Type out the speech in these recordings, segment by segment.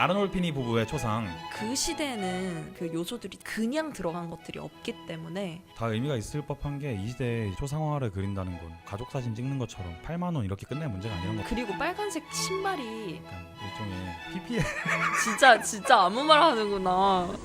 아르놀피니 부부의 초상 그 시대에는 그 요소들이 그냥 들어간 것들이 없기 때문에 다 의미가 있을 법한 게 이 시대에 초상화를 그린다는 건 가족 사진 찍는 것처럼 8만 원 이렇게 끝낼 문제가 아니라는 거. 그리고 빨간색 신발이 약간 일종의 PPL. 진짜 아무 말 하는구나.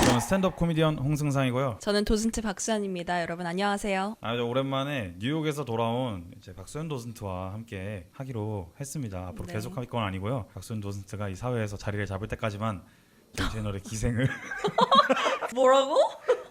저는 스탠드업 코미디언 홍승상이고요. 저는 도슨트 박수현입니다. 여러분 안녕하세요. 아주 오랜만에 뉴욕에서 돌아온 이제 박수현 도슨트와 함께 하기로 했습니다. 앞으로 네. 계속 할 건 아니고요. 박수현 도슨트가 이 사회에서 자리를 잡을 때까지만 저희 채널의 기생을 뭐라고?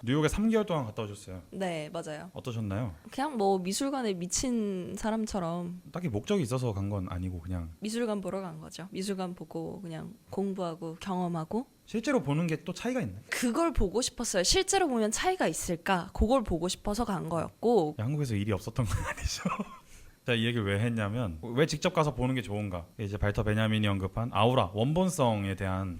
뉴욕에 3개월 동안 갔다 오셨어요. 네 맞아요. 어떠셨나요? 그냥 뭐 미술관에 미친 사람처럼 딱히 목적이 있어서 간 건 아니고 그냥 미술관 보러 간 거죠. 미술관 보고 그냥 공부하고 경험하고 실제로 보는 게 또 차이가 있나요? 그걸 보고 싶었어요. 실제로 보면 차이가 있을까? 그걸 보고 싶어서 간 거였고 한국에서 일이 없었던 건 아니죠. 자, 이 얘기를 왜 했냐면 왜 직접 가서 보는 게 좋은가? 이제 발터 베냐민이 언급한 아우라 원본성에 대한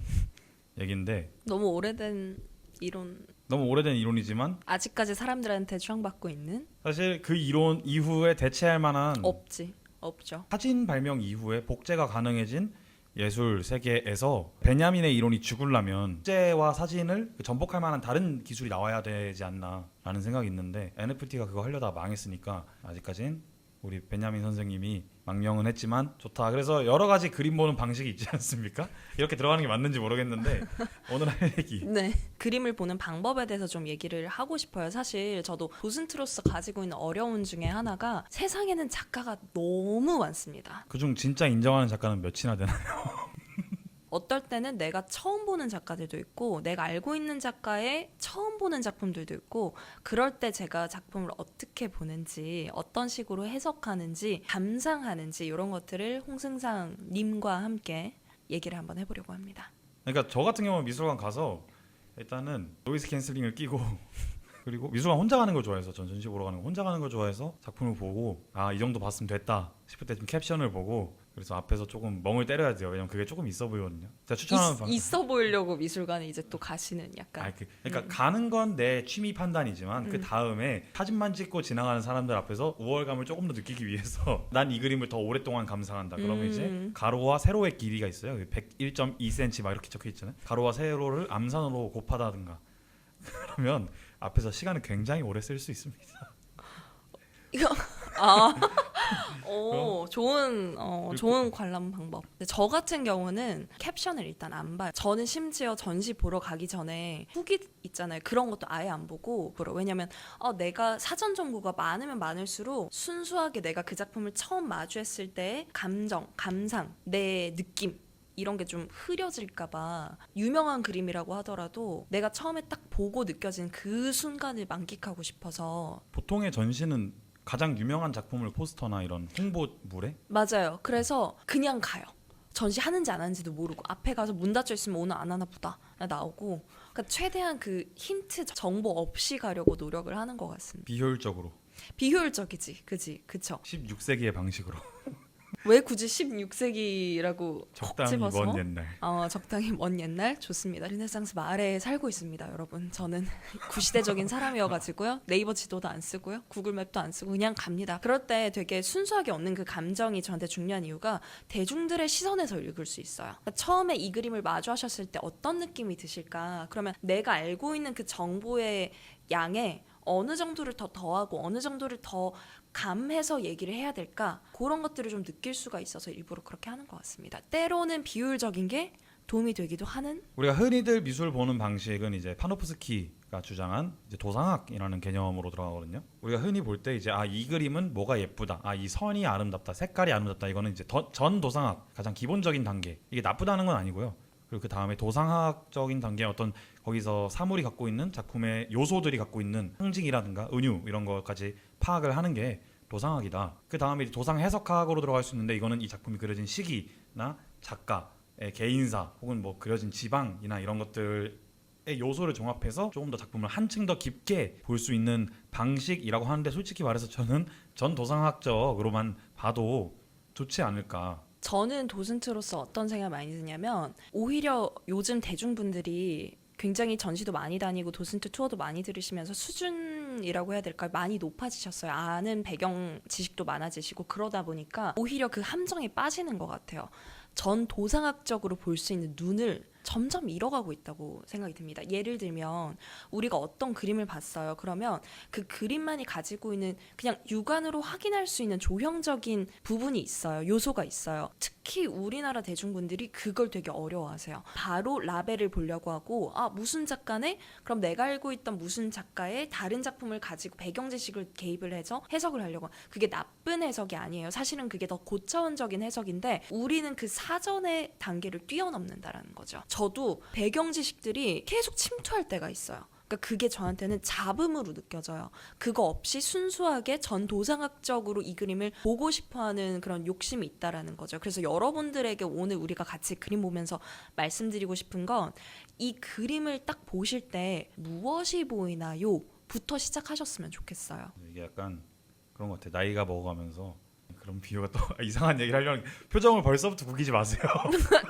얘기인데 너무 오래된 이론 너무 오래된 이론이지만 아직까지 사람들한테 추앙받고 있는 사실 그 이론 이후에 대체할 만한 없죠. 사진 발명 이후에 복제가 가능해진 예술 세계에서 베냐민의 이론이 죽으려면 복제와 사진을 전복할 만한 다른 기술이 나와야 되지 않나 라는 생각이 있는데 NFT가 그거 하려다가 망했으니까 아직까진 우리 베냐민 선생님이 망명은 했지만 좋다. 그래서 여러 가지 그림 보는 방식이 있지 않습니까? 이렇게 들어가는 게 맞는지 모르겠는데 오늘 할 얘기 네. 그림을 보는 방법에 대해서 좀 얘기를 하고 싶어요. 사실 저도 도슨트로서 가지고 있는 어려움 중에 하나가 세상에는 작가가 너무 많습니다. 그중 진짜 인정하는 작가는 몇이나 되나요? 어떨 때는 내가 처음 보는 작가들도 있고 내가 알고 있는 작가의 처음 보는 작품들도 있고 그럴 때 제가 작품을 어떻게 보는지 어떤 식으로 해석하는지 감상하는지 이런 것들을 홍승상 님과 함께 얘기를 한번 해보려고 합니다. 그러니까 저 같은 경우는 미술관 가서 일단은 노이즈 캔슬링을 끼고 그리고 미술관 혼자 가는 걸 좋아해서 전 전시 보러 가는 거 혼자 가는 걸 좋아해서 작품을 보고 아 이 정도 봤으면 됐다 싶을 때 좀 캡션을 보고 그래서 앞에서 조금 멍을 때려야 돼요. 왜냐면 그게 조금 있어 보이거든요. 제가 추천하는 방법 있어 보이려고 미술관에 이제 또 가시는 약간 그러니까 가는 건 내 취미 판단이지만 그 다음에 사진만 찍고 지나가는 사람들 앞에서 우월감을 조금 더 느끼기 위해서 난 이 그림을 더 오랫동안 감상한다. 그러면 이제 가로와 세로의 길이가 있어요. 101.2cm 막 이렇게 적혀 있잖아요. 가로와 세로를 암산으로 곱하다든가 그러면 앞에서 시간을 굉장히 오래 쓸 수 있습니다. 이거 좋은 관람 방법. 근데 저 같은 경우는 캡션을 일단 안 봐요. 저는 심지어 전시 보러 가기 전에 후기 있잖아요. 그런 것도 아예 안 보고 왜냐면 내가 사전 정보가 많으면 많을수록 순수하게 내가 그 작품을 처음 마주했을 때의 감정, 감상, 내 느낌 이런 게 좀 흐려질까봐 유명한 그림이라고 하더라도 내가 처음에 딱 보고 느껴진 그 순간을 만끽하고 싶어서 보통의 전시는 가장 유명한 작품을 포스터나 이런 홍보물에 맞아요. 그래서 그냥 가요. 전시하는지 안 하는지도 모르고 앞에 가서 문 닫혀 있으면 오늘 안 하나 보다 나오고 그러니까 최대한 그 힌트 정보 없이 가려고 노력을 하는 것 같습니다. 비효율적으로 비효율적이지 그쵸 16세기의 방식으로 왜 굳이 16세기라고 적당히 먼 옛날 적당히 먼 옛날 좋습니다. 르네상스 말에 살고 있습니다. 여러분 저는 구시대적인 사람이어가지고요. 네이버 지도도 안 쓰고요. 구글맵도 안 쓰고 그냥 갑니다. 그럴 때 되게 순수하게 얻는 그 감정이 저한테 중요한 이유가 대중들의 시선에서 읽을 수 있어요. 그러니까 처음에 이 그림을 마주하셨을 때 어떤 느낌이 드실까? 그러면 내가 알고 있는 그 정보의 양에 어느 정도를 더 더하고 어느 정도를 더 감해서 얘기를 해야 될까? 그런 것들을 좀 느낄 수가 있어서 일부러 그렇게 하는 것 같습니다. 때로는 비효율적인 게 도움이 되기도 하는. 우리가 흔히들 미술 보는 방식은 이제 파노프스키가 주장한 이제 도상학이라는 개념으로 들어가거든요. 우리가 흔히 볼 때 이제 이 그림은 뭐가 예쁘다, 이 선이 아름답다, 색깔이 아름답다. 이거는 이제 전 도상학 가장 기본적인 단계. 이게 나쁘다는 건 아니고요. 그리고 그 다음에 도상학적인 단계 어떤 거기서 사물이 갖고 있는 작품의 요소들이 갖고 있는 상징이라든가 은유 이런 것까지 파악을 하는 게 도상학이다. 그 다음에 도상 해석학으로 들어갈 수 있는데 이거는 이 작품이 그려진 시기나 작가의 개인사 혹은 뭐 그려진 지방이나 이런 것들의 요소를 종합해서 조금 더 작품을 한층 더 깊게 볼 수 있는 방식이라고 하는데 솔직히 말해서 저는 전 도상학적으로만 봐도 좋지 않을까. 저는 도슨트로서 어떤 생각이 많이 드냐면 오히려 요즘 대중분들이 굉장히 전시도 많이 다니고 도슨트 투어도 많이 들으시면서 수준이라고 해야 될까요? 많이 높아지셨어요. 아는 배경 지식도 많아지시고 그러다 보니까 오히려 그 함정에 빠지는 것 같아요. 전 도상학적으로 볼 수 있는 눈을 점점 잃어가고 있다고 생각이 듭니다. 예를 들면 우리가 어떤 그림을 봤어요. 그러면 그 그림만이 가지고 있는 그냥 육안으로 확인할 수 있는 조형적인 부분이 있어요. 요소가 있어요. 특히 우리나라 대중분들이 그걸 되게 어려워하세요. 바로 라벨을 보려고 하고 무슨 작가네? 그럼 내가 알고 있던 무슨 작가의 다른 작품을 가지고 배경 지식을 개입을 해서 해석을 하려고. 그게 나쁜 해석이 아니에요. 사실은 그게 더 고차원적인 해석인데 우리는 그 사전의 단계를 뛰어넘는다라는 거죠. 저도 배경 지식들이 계속 침투할 때가 있어요. 그러니까 그게 저한테는 잡음으로 느껴져요. 그거 없이 순수하게 전 도상학적으로 이 그림을 보고 싶어하는 그런 욕심이 있다라는 거죠. 그래서 여러분들에게 오늘 우리가 같이 그림 보면서 말씀드리고 싶은 건 이 그림을 딱 보실 때 무엇이 보이나요? 부터 시작하셨으면 좋겠어요. 이게 약간 그런 것 같아. 나이가 먹어가면서 그런 비유가 또 이상한 얘기를 하려는 표정을 벌써부터 구기지 마세요.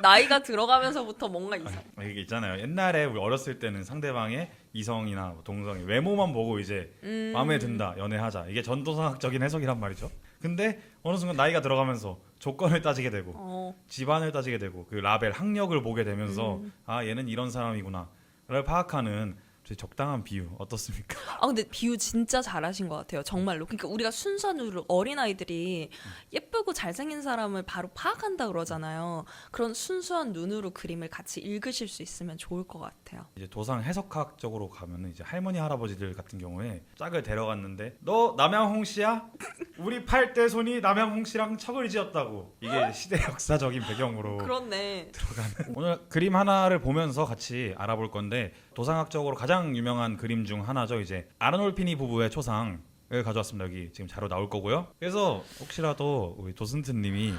나이가 들어가면서부터 뭔가 이상. 이게 있잖아요. 옛날에 우리 어렸을 때는 상대방의 이성이나 동성의 외모만 보고 이제 마음에 든다, 연애하자. 이게 전도상학적인 해석이란 말이죠. 근데 어느 순간 나이가 들어가면서 조건을 따지게 되고 집안을 따지게 되고 그 라벨 학력을 보게 되면서 얘는 이런 사람이구나를 파악하는 적당한 비유 어떻습니까? 근데 비유 진짜 잘하신 것 같아요. 정말로. 그러니까 우리가 순수한 눈으로 어린아이들이 예쁘고 잘생긴 사람을 바로 파악한다 그러잖아요. 그런 순수한 눈으로 그림을 같이 읽으실 수 있으면 좋을 것 같아요. 이제 도상 해석학적으로 가면은 이제 할머니 할아버지들 같은 경우에 짝을 데려갔는데 너 남양홍 씨야? 우리 8대 손이 남양홍 씨랑 척을 지었다고. 이게 시대 역사적인 배경으로 그렇네. 들어가는. 오늘 그림 하나를 보면서 같이 알아볼 건데 도상학적으로 가장 유명한 그림 중 하나죠. 이제 아르놀피니 부부의 초상을 가져왔습니다. 여기 지금 자료 나올 거고요. 그래서 혹시라도 우리 도슨트님이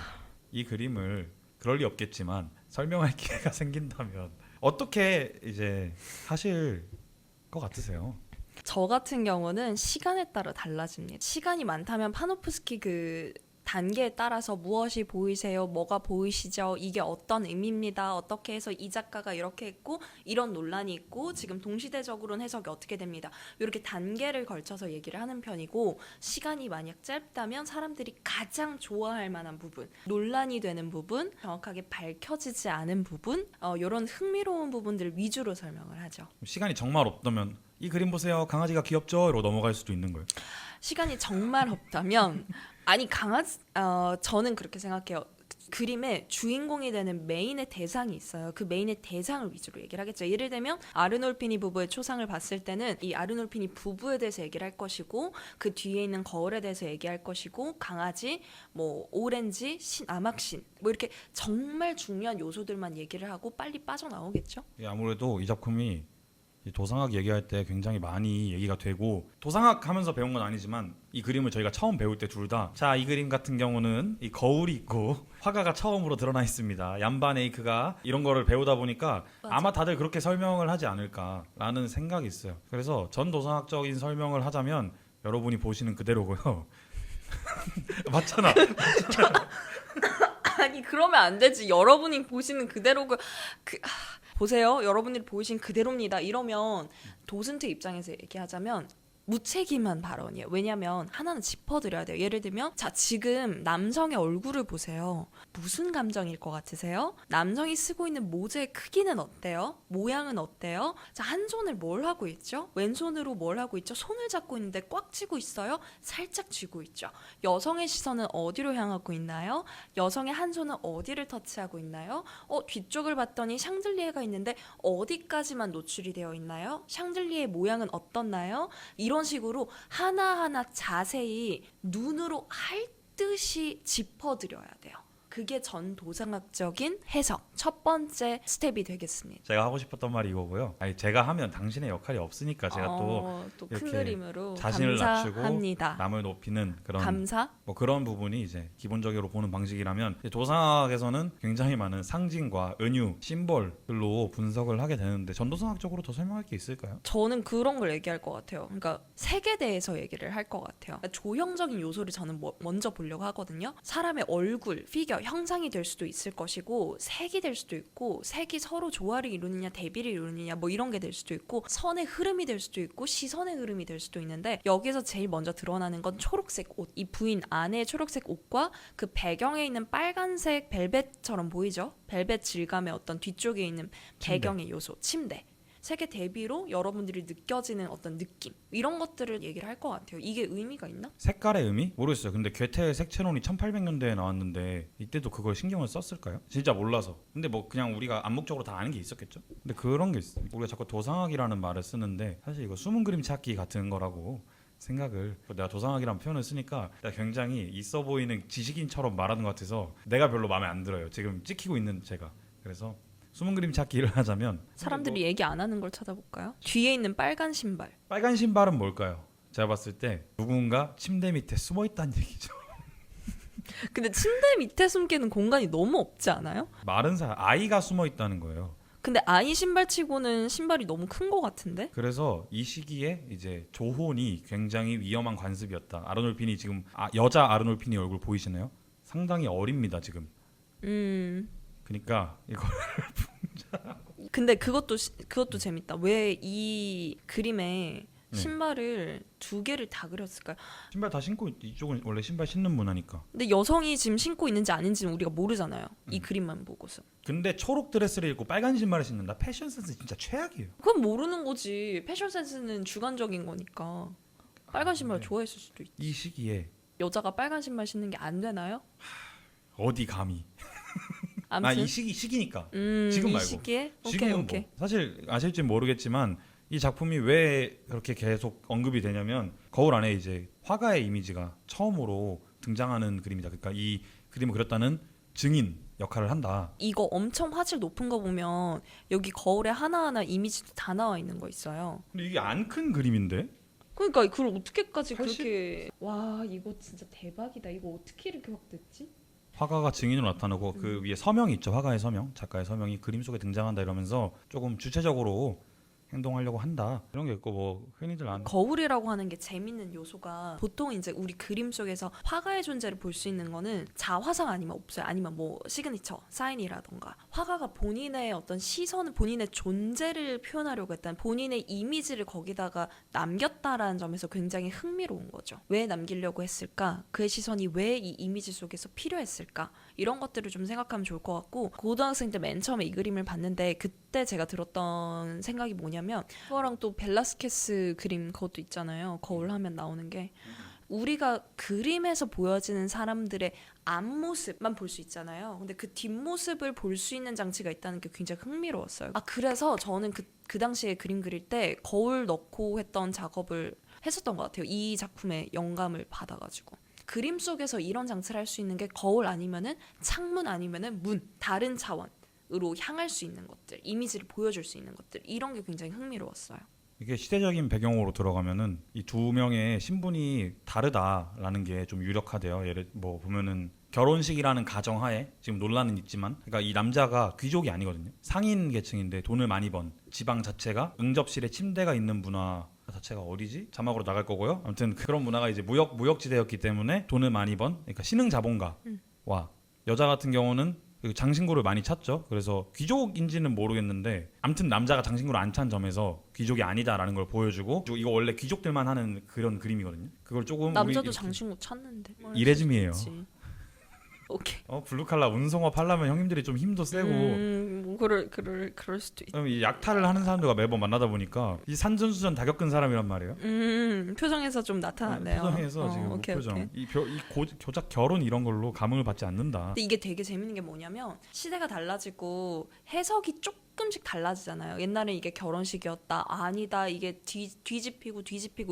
이 그림을 그럴 리 없겠지만 설명할 기회가 생긴다면 어떻게 이제 하실 것 같으세요? 저 같은 경우는 시간에 따라 달라집니다. 시간이 많다면 파노프스키 그 단계에 따라서 무엇이 보이세요? 뭐가 보이시죠? 이게 어떤 의미입니다. 어떻게 해서 이 작가가 이렇게 했고 이런 논란이 있고 지금 동시대적으로는 해석이 어떻게 됩니다. 이렇게 단계를 걸쳐서 얘기를 하는 편이고 시간이 만약 짧다면 사람들이 가장 좋아할 만한 부분, 논란이 되는 부분, 정확하게 밝혀지지 않은 부분 이런 흥미로운 부분들 위주로 설명을 하죠. 시간이 정말 없다면 이 그림 보세요. 강아지가 귀엽죠? 이러고 넘어갈 수도 있는 거예요. 시간이 정말 없다면 아니 저는 그렇게 생각해요. 그림의 주인공이 되는 메인의 대상이 있어요. 그 메인의 대상을 위주로 얘기를 하겠죠. 예를 들면 아르놀피니 부부의 초상을 봤을 때는 이 아르놀피니 부부에 대해서 얘기를 할 것이고 그 뒤에 있는 거울에 대해서 얘기할 것이고 강아지, 뭐 오렌지, 암흑신 뭐 이렇게 정말 중요한 요소들만 얘기를 하고 빨리 빠져나오겠죠. 아무래도 이 작품이 도상학 얘기할 때 굉장히 많이 얘기가 되고 도상학 하면서 배운 건 아니지만 이 그림을 저희가 처음 배울 때 둘 다 자, 이 그림 같은 경우는 이 거울이 있고 화가가 처음으로 드러나 있습니다. 얀반 에이크가 이런 거를 배우다 보니까 맞아. 아마 다들 그렇게 설명을 하지 않을까라는 생각이 있어요. 그래서 전 도상학적인 설명을 하자면 여러분이 보시는 그대로고요. 맞잖아. 아니 그러면 안 되지. 여러분이 보시는 그대로 보세요. 여러분들이 보이신 그대로입니다. 이러면 도슨트 입장에서 얘기하자면 무책임한 발언이에요. 왜냐하면 하나는 짚어드려야 돼요. 예를 들면 자 지금 남성의 얼굴을 보세요. 무슨 감정일 것 같으세요? 남성이 쓰고 있는 모자의 크기는 어때요? 모양은 어때요? 자, 한 손을 뭘 하고 있죠? 왼손으로 뭘 하고 있죠? 손을 잡고 있는데 꽉 쥐고 있어요? 살짝 쥐고 있죠. 여성의 시선은 어디로 향하고 있나요? 여성의 한 손은 어디를 터치하고 있나요? 뒤쪽을 봤더니 샹들리에가 있는데 어디까지만 노출이 되어 있나요? 샹들리에 모양은 어떻나요? 이런 식으로 하나하나 자세히 눈으로 할 듯이 짚어드려야 돼요. 그게 전 도상학적인 해석 첫 번째 스텝이 되겠습니다. 제가 하고 싶었던 말이 이거고요. 아니 제가 하면 당신의 역할이 없으니까 제가 또 큰 이렇게 그림으로 자신을 감사합니다. 낮추고 남을 높이는 그런 감사? 뭐 그런 부분이 이제 기본적으로 보는 방식이라면 도상학에서는 굉장히 많은 상징과 은유, 심볼들로 분석을 하게 되는데 전도상학적으로 더 설명할 게 있을까요? 저는 그런 걸 얘기할 것 같아요. 그러니까 색에 대해서 얘기를 할 것 같아요. 그러니까 조형적인 요소를 저는 먼저 보려고 하거든요. 사람의 얼굴, 피겨, 형상이 될 수도 있을 것이고 색이 될 수도 있고 색이 서로 조화를 이루느냐 대비를 이루느냐 뭐 이런 게 될 수도 있고 선의 흐름이 될 수도 있고 시선의 흐름이 될 수도 있는데 여기서 제일 먼저 드러나는 건 초록색 옷. 이 부인 안에 초록색 옷과 그 배경에 있는 빨간색 벨벳처럼 보이죠? 벨벳 질감의 어떤 뒤쪽에 있는 배경의 요소, 침대. 색의 대비로 여러분들이 느껴지는 어떤 느낌 이런 것들을 얘기를 할 것 같아요. 이게 의미가 있나? 색깔의 의미? 모르겠어요. 근데 괴테의 색채론이 1800년대에 나왔는데 이때도 그걸 신경을 썼을까요? 진짜 몰라서. 근데 뭐 그냥 우리가 암묵적으로 다 아는 게 있었겠죠. 근데 그런 게 있어요. 우리가 자꾸 도상학이라는 말을 쓰는데 사실 이거 숨은 그림 찾기 같은 거라고 생각을, 내가 도상학이라는 표현을 쓰니까 내가 굉장히 있어 보이는 지식인처럼 말하는 것 같아서 내가 별로 마음에 안 들어요. 지금 찍히고 있는 제가. 그래서 숨은 그림 찾기를 하자면 사람들이 얘기 안 하는 걸 찾아볼까요? 뒤에 있는 빨간 신발. 빨간 신발은 뭘까요? 제가 봤을 때 누군가 침대 밑에 숨어 있다는 얘기죠. 근데 침대 밑에 숨기는 공간이 너무 없지 않아요? 마른 사람, 아이가 숨어 있다는 거예요. 근데 아이 신발치고는 신발이 너무 큰 거 같은데? 그래서 이 시기에 이제 조혼이 굉장히 위험한 관습이었다. 아르놀핀이 지금 여자 아르놀핀이 얼굴 보이시나요? 상당히 어립니다 지금. 그러니까 이거 근데 그것도 재밌다. 왜 이 그림에 네. 신발을 두 개를 다 그렸을까요? 신발 다 신고 이쪽은 원래 신발 신는 문화니까. 근데 여성이 지금 신고 있는지 아닌지는 우리가 모르잖아요. 이 그림만 보고서. 근데 초록 드레스를 입고 빨간 신발을 신는다. 패션 센스 진짜 최악이에요. 그건 모르는 거지. 패션 센스는 주관적인 거니까. 빨간 신발 네. 좋아했을 수도 있지. 이 시기에 여자가 빨간 신발 신는 게 안 되나요? 어디 감히. 아무튼 이 시기니까. 지금 이 말고. 시기에 지금은 오케이. 뭐 사실 아실지 모르겠지만 이 작품이 왜 그렇게 계속 언급이 되냐면 거울 안에 이제 화가의 이미지가 처음으로 등장하는 그림이다. 그러니까 이 그림을 그렸다는 증인 역할을 한다. 이거 엄청 화질 높은 거 보면 여기 거울에 하나하나 이미지도 다 나와 있는 거 있어요. 근데 이게 안 큰 그림인데? 그러니까 그걸 어떻게까지 80? 그렇게 와 이거 진짜 대박이다. 이거 어떻게 이렇게 확 됐지? 화가가 증인으로 나타나고 그 위에 서명이 있죠. 화가의 서명, 작가의 서명이 그림 속에 등장한다 이러면서 조금 주체적으로 행동하려고 한다. 이런 게 있고 뭐 흔히들 안 거울이라고 하는 게 재밌는 요소가 보통 이제 우리 그림 속에서 화가의 존재를 볼 수 있는 거는 자화상 아니면 없어요. 아니면 뭐 시그니처 사인이라던가 화가가 본인의 어떤 시선을 본인의 존재를 표현하려고 했다는 본인의 이미지를 거기다가 남겼다라는 점에서 굉장히 흥미로운 거죠. 왜 남기려고 했을까? 그의 시선이 왜 이 이미지 속에서 필요했을까? 이런 것들을 좀 생각하면 좋을 것 같고 고등학생 때 맨 처음에 이 그림을 봤는데 그때 제가 들었던 생각이 뭐냐면 그거랑 또 벨라스케스 그림 그것도 있잖아요. 거울 하면 나오는 게 우리가 그림에서 보여지는 사람들의 앞모습만 볼 수 있잖아요. 근데 그 뒷모습을 볼 수 있는 장치가 있다는 게 굉장히 흥미로웠어요. 그래서 저는 그 당시에 그림 그릴 때 거울 넣고 했던 작업을 했었던 것 같아요. 이 작품에 영감을 받아가지고. 그림 속에서 이런 장치를 할 수 있는 게 거울 아니면은 창문 아니면은 문, 다른 차원으로 향할 수 있는 것들, 이미지를 보여줄 수 있는 것들 이런 게 굉장히 흥미로웠어요. 이게 시대적인 배경으로 들어가면은 이 두 명의 신분이 다르다라는 게 좀 유력하대요. 예를 뭐 보면은 결혼식이라는 가정하에 지금 논란은 있지만, 그러니까 이 남자가 귀족이 아니거든요. 상인 계층인데 돈을 많이 번 지방 자체가 응접실에 침대가 있는 문화 자체가 어디지? 자막으로 나갈 거고요. 아무튼 그런 문화가 이제 무역지대였기 때문에 돈을 많이 번, 그러니까 신흥 자본가와 여자 같은 경우는 장신구를 많이 찾죠. 그래서 귀족인지는 모르겠는데 아무튼 남자가 장신구를 안 찬 점에서 귀족이 아니다라는 걸 보여주고, 이거 원래 귀족들만 하는 그런 그림이거든요. 그걸 조금 남자도 장신구 찾는데 이레즘이에요. 오케이. 블루칼라 운송업 하려면 형님들이 좀 힘도 세고 뭐 그럴 수도 있. 이 약탈을 하는 사람들과 매번 만나다 보니까 이 산전수전 다 겪은 사람이란 말이에요. 표정에서 좀 나타나네요. 표정에서 지금 오케이, 표정. 이 교작 결혼 이런 걸로 감흥을 받지 않는다. 근데 이게 되게 재밌는 게 뭐냐면 시대가 달라지고 해석이 조금씩 달라지잖아요. 옛날에 이게 결혼식이었다, 아니다, 이게 뒤집히고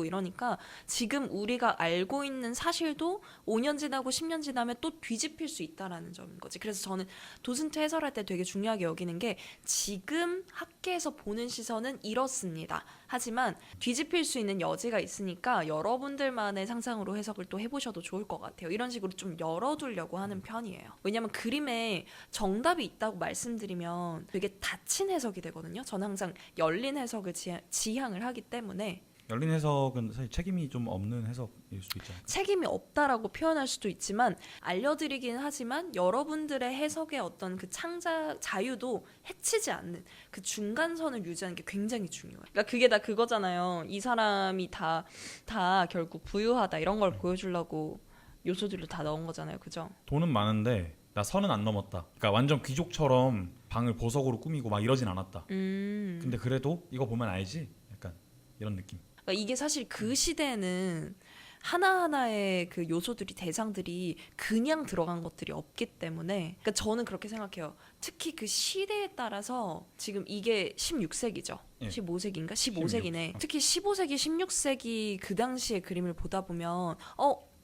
이러니까 지금 우리가 알고 있는 사실도 5년 지나고 10년 지나면 또 뒤집힐 수 있다라는 점인 거지. 그래서 저는 도슨트 해설할 때 되게 중요하게 여기는 게 지금 학계에서 보는 시선은 이렇습니다. 하지만 뒤집힐 수 있는 여지가 있으니까 여러분들만의 상상으로 해석을 또 해보셔도 좋을 것 같아요. 이런 식으로 좀 열어두려고 하는 편이에요. 왜냐면 그림에 정답이 있다고 말씀드리면 되게 닫힌 해석이 되거든요. 저는 항상 열린 해석을 지향을 하기 때문에. 열린 해석은 사실 책임이 좀 없는 해석일 수도 있죠. 책임이 없다라고 표현할 수도 있지만 알려드리긴 하지만 여러분들의 해석의 어떤 그 창작 자유도 해치지 않는 그 중간선을 유지하는 게 굉장히 중요해요. 그러니까 그게 다 그거잖아요. 이 사람이 다 결국 부유하다 이런 걸 보여주려고 요소들로 다 넣은 거잖아요. 그죠? 돈은 많은데 나 선은 안 넘었다. 그러니까 완전 귀족처럼 방을 보석으로 꾸미고 막 이러진 않았다. 근데 그래도 이거 보면 알지? 약간 이런 느낌. 그러니까 이게 사실 그 시대에는 하나하나의 그 요소들이 대상들이 그냥 들어간 것들이 없기 때문에 그러니까 저는 그렇게 생각해요. 특히 그 시대에 따라서 지금 이게 16세기죠. 예. 15세기인가? 15세기네. 16. 특히 15세기, 16세기 그 당시의 그림을 보다 보면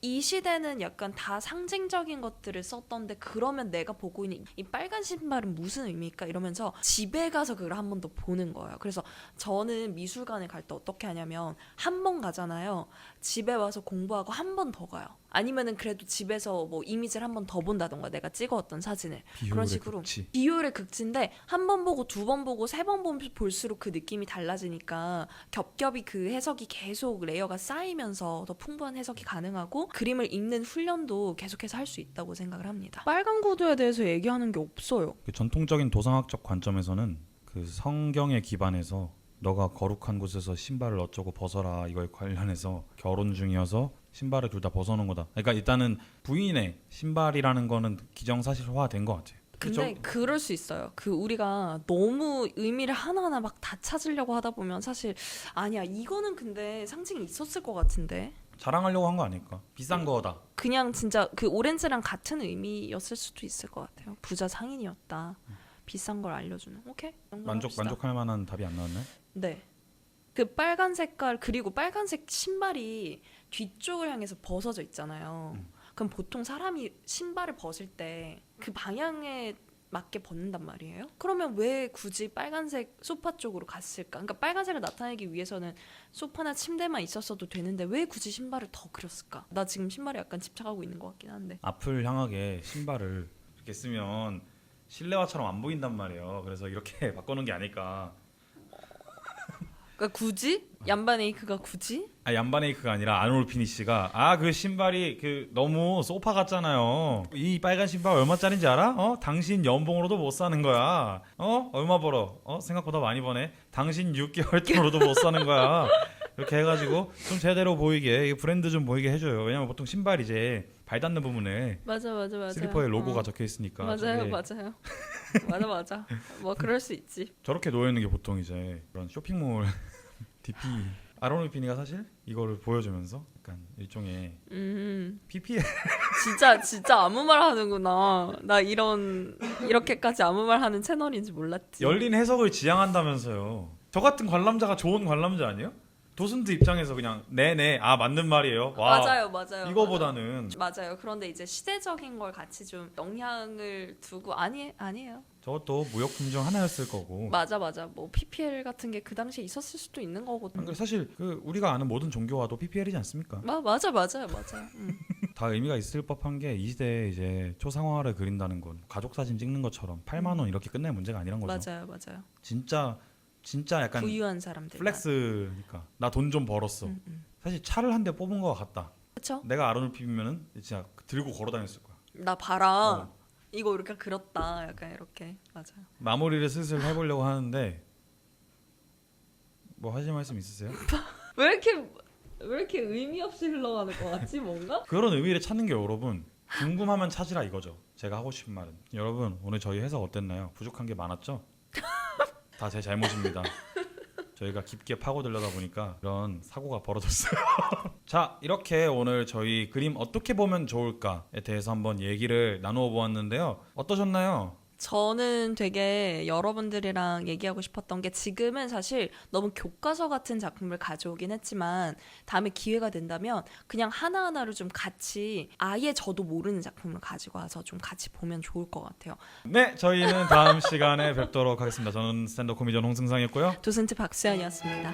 이 시대는 약간 다 상징적인 것들을 썼던데 그러면 내가 보고 있는 이 빨간 신발은 무슨 의미일까 이러면서 집에 가서 그걸 한 번 더 보는 거예요. 그래서 저는 미술관에 갈 때 어떻게 하냐면 한 번 가잖아요. 집에 와서 공부하고 한 번 더 가요. 아니면은 그래도 집에서 뭐 이미지를 한 번 더 본다던가 내가 찍어왔던 사진을 그런 식으로 극치. 비효율의 극치인데 한 번 보고 두 번 보고 세 번 볼수록 그 느낌이 달라지니까 겹겹이 그 해석이 계속 레이어가 쌓이면서 더 풍부한 해석이 가능하고 그림을 읽는 훈련도 계속해서 할 수 있다고 생각을 합니다. 빨간 구두에 대해서 얘기하는 게 없어요. 그 전통적인 도상학적 관점에서는 그 성경에 기반해서 너가 거룩한 곳에서 신발을 어쩌고 벗어라 이걸 관련해서 결혼 중이어서 신발을 둘 다 벗어놓은 거다. 그러니까 일단은 부인의 신발이라는 거는 기정사실화된 것 같아요. 근데 그쵸? 그럴 수 있어요. 그 우리가 너무 의미를 하나하나 막 다 찾으려고 하다 보면 사실 아니야 이거는 근데 상징이 있었을 것 같은데 자랑하려고 한 거 아닐까? 비싼 거다. 그냥 진짜 그 오렌지랑 같은 의미였을 수도 있을 것 같아요. 부자 상인이었다. 비싼 걸 알려주는. 오케이. 만족할 만한 답이 안 나왔네. 네. 그 빨간 색깔 그리고 빨간색 신발이 뒤쪽을 향해서 벗어져 있잖아요. 그럼 보통 사람이 신발을 벗을 때 그 방향에 맞게 벗는단 말이에요. 그러면 왜 굳이 빨간색 소파 쪽으로 갔을까? 그러니까 빨간색을 나타내기 위해서는 소파나 침대만 있었어도 되는데 왜 굳이 신발을 더 그렸을까? 나 지금 신발에 약간 집착하고 있는 것 같긴 한데. 앞을 향하게 신발을 이렇게 쓰면 실내화처럼 안 보인단 말이에요. 그래서 이렇게 바꾸는 게 아닐까. 그러니까 굳이? 얀바네이크가 굳이? 얀바네이크가 아니라 아놀 피니시가 그 신발이 그 너무 소파 같잖아요. 이 빨간 신발 얼마짜린지 알아? 당신 연봉으로도 못 사는 거야. 얼마 벌어? 생각보다 많이 버네. 당신 6개월 돈으로도 못 사는 거야. 이렇게 해가지고 좀 제대로 보이게 브랜드 좀 보이게 해줘요. 왜냐면 보통 신발 이제 발 닿는 부분에 맞아. 슬리퍼에 로고가 적혀 있으니까. 맞아요. 맞아. 뭐 그럴 수 있지. 저렇게 놓여 있는 게 보통 이제 그런 쇼핑몰 DP. 아로니 피니가 사실 이거를 보여주면서 약간 일종의 PPL. 진짜 아무 말 하는구나. 나 이렇게까지 아무 말 하는 채널인지 몰랐지. 열린 해석을 지향한다면서요. 저 같은 관람자가 좋은 관람자 아니에요? 도슨트 입장에서 그냥 네네 맞는 말이에요. 와, 맞아요. 이거보다는 맞아요. 그런데 이제 시대적인 걸 같이 좀 영향을 두고 아니에요. 저것도 무역 금정 하나였을 거고. 맞아. 뭐 PPL 같은 게 그 당시에 있었을 수도 있는 거고. 안 그래, 사실 그 우리가 아는 모든 종교와도 PPL이지 않습니까? 맞아요. 다 의미가 있을 법한 게 이 시대에 이제 초상화를 그린다는 건 가족 사진 찍는 것처럼 8만 원 이렇게 끝낼 문제가 아니란 거죠. 맞아요. 진짜 약간 부유한 사람들. 플렉스니까 나 돈 좀 벌었어. 사실 차를 한 대 뽑은 거 같다. 그렇죠? 내가 아론을 피면은 진짜 들고 걸어 다녔을 거야. 나 봐라. 이거 이렇게 그렸다. 약간 이렇게. 맞아요. 마무리를 슬슬 해보려고 하는데 뭐 하실 말씀 있으세요? 왜 이렇게 의미 없이 흘러가는 것 같지 뭔가? 그런 의미를 찾는 게 여러분 궁금하면 찾으라 이거죠. 제가 하고 싶은 말은 여러분 오늘 저희 해석 어땠나요? 부족한 게 많았죠? 다 제 잘못입니다. 저희가 깊게 파고들려다 보니까 이런 사고가 벌어졌어요. 자, 이렇게 오늘 저희 그림 어떻게 보면 좋을까에 대해서 한번 얘기를 나누어 보았는데요. 어떠셨나요? 저는 되게 여러분들이랑 얘기하고 싶었던 게 지금은 사실 너무 교과서 같은 작품을 가져오긴 했지만 다음에 기회가 된다면 그냥 하나하나를 좀 같이 아예 저도 모르는 작품을 가지고 와서 좀 같이 보면 좋을 것 같아요. 네, 저희는 다음 시간에 뵙도록 하겠습니다. 저는 스탠드업 코미디언 홍승상이었고요. 도슨트 박수현이었습니다.